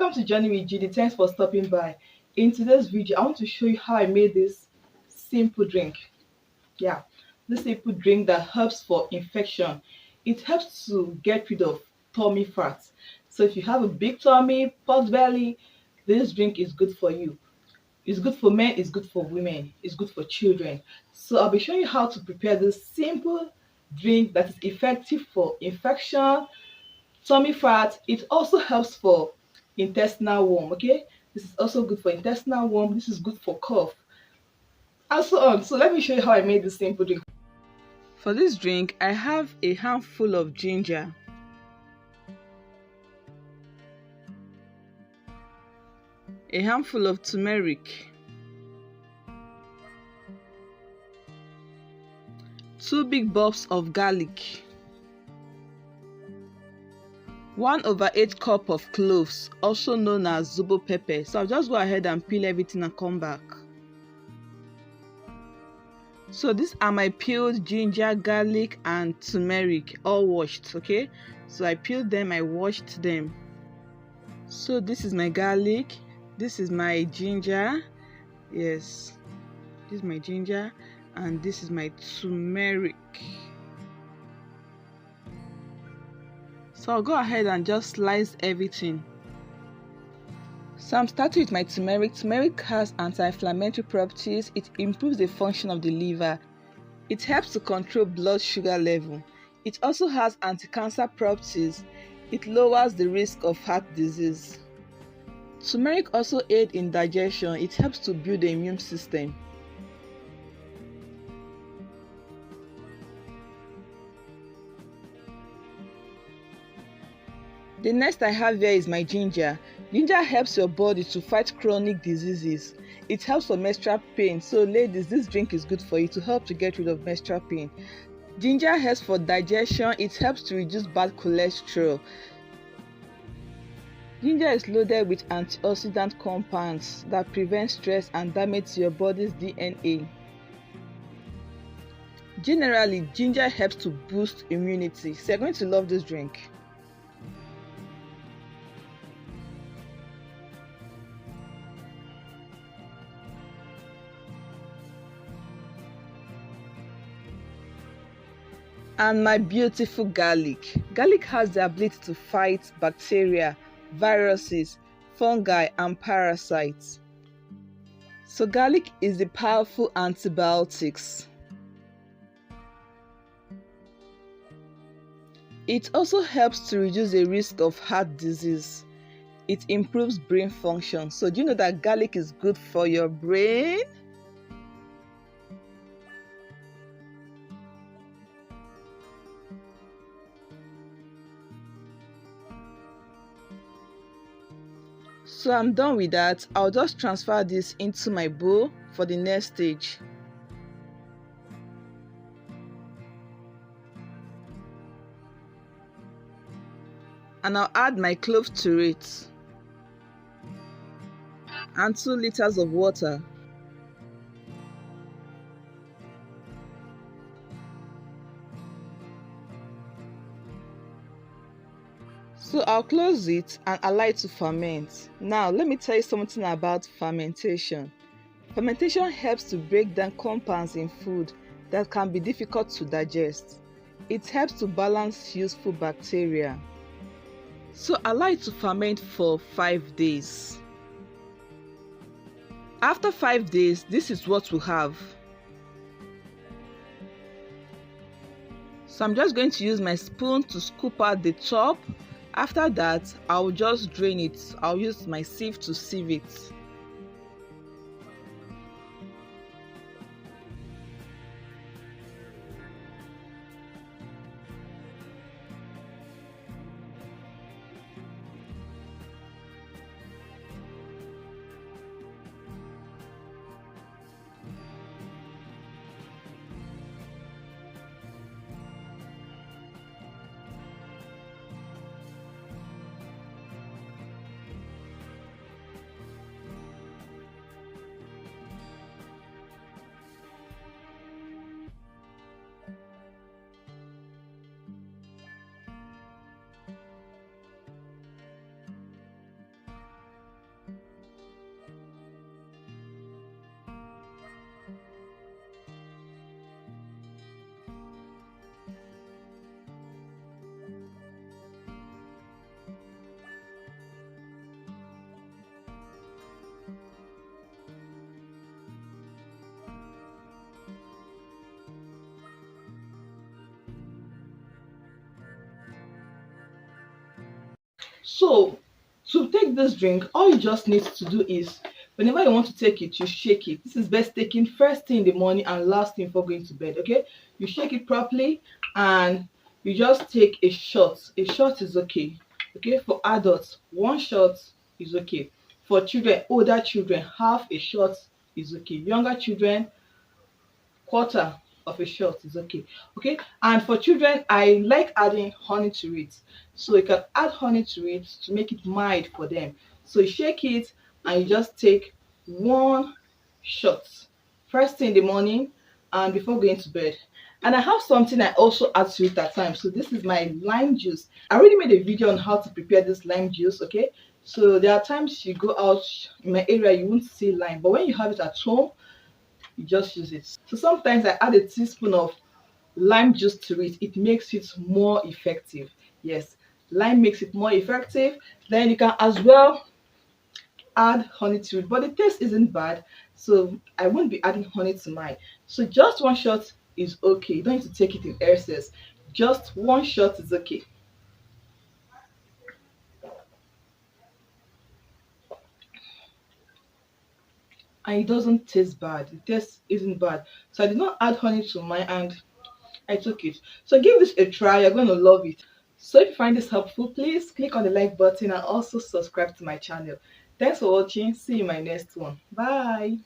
Welcome to Journey with Judy. Thanks for stopping by. In today's video, I want to show you how I made this simple drink. Yeah, this simple drink that helps for infection. It helps to get rid of tummy fat. So if you have a big tummy, pot belly, this drink is good for you. It's good for men, it's good for women, it's good for children. So I'll be showing you how to prepare this simple drink that is effective for infection, tummy fat. It also helps for intestinal worm. Okay, this is also good for intestinal worm. This is good for cough and so on. So let me show you how I made this simple drink. For this drink, I have a handful of ginger, a handful of turmeric, 2 big bulbs of garlic, 1/8 cup of cloves, also known as zobo pepper. So I'll just go ahead and peel everything and come back. So these are my peeled ginger, garlic and turmeric, all washed. Okay, so I peeled them, I washed them. So this is my garlic, this is my ginger, yes, this is my ginger, and this is my turmeric. So I'll go ahead and just slice everything. So I'm starting with my turmeric. Turmeric has anti-inflammatory properties. It improves the function of the liver. It helps to control blood sugar level. It also has anti-cancer properties. It lowers the risk of heart disease. Turmeric also aids in digestion. It helps to build the immune system. The next I have here is my ginger. Ginger helps your body to fight chronic diseases. It helps for menstrual pain. So ladies, this drink is good for you to help to get rid of menstrual pain. Ginger helps for digestion. It helps to reduce bad cholesterol. Ginger is loaded with antioxidant compounds that prevent stress and damage to your body's DNA. Generally, ginger helps to boost immunity. So you're going to love this drink. And my beautiful garlic. Garlic has the ability to fight bacteria, viruses, fungi and parasites. So garlic is the powerful antibiotics. It also helps to reduce the risk of heart disease. It improves brain function. So do you know that garlic is good for your brain? So I'm done with that. I'll just transfer this into my bowl for the next stage. And I'll add my clove to it. And 2 liters of water. So I'll close it and allow it to ferment. Now let me tell you something about fermentation. Fermentation helps to break down compounds in food that can be difficult to digest. It helps to balance useful bacteria. So allow it to ferment for 5 days. After 5 days, this is what we'll have. So I'm just going to use my spoon to scoop out the top. After that, I'll just drain it. I'll use my sieve to sieve it. So to take this drink, all you just need to do is whenever you want to take it, you shake it. This is best taken first thing in the morning and last thing before going to bed. Okay, you shake it properly and you just take a shot. A shot is okay. Okay, for adults, one shot is okay. For children, older children, half a shot is okay. Younger children, quarter of a shot is okay. Okay, and for children, I like adding honey to it. So you can add honey to it to make it mild for them. So you shake it and you just take one shot first thing in the morning and before going to bed. And I have something I also add to it at times. So this is my lime juice. I already made a video on how to prepare this lime juice. Okay, so there are times you go out in my area, you won't see lime, but when you have it at home, you just use it. So sometimes I add a teaspoon of lime juice to it. It makes it more effective. Yes, lime makes it more effective. Then you can as well add honey to it, but the taste isn't bad, so I won't be adding honey to mine. So just one shot is okay. You don't need to take it in excess. Just one shot is okay. And it doesn't taste bad. The taste isn't bad. So I did not add honey to mine and I took it. So give this a try. You're going to love it. So if you find this helpful, please click on the like button and also subscribe to my channel. Thanks for watching. See you in my next one. Bye.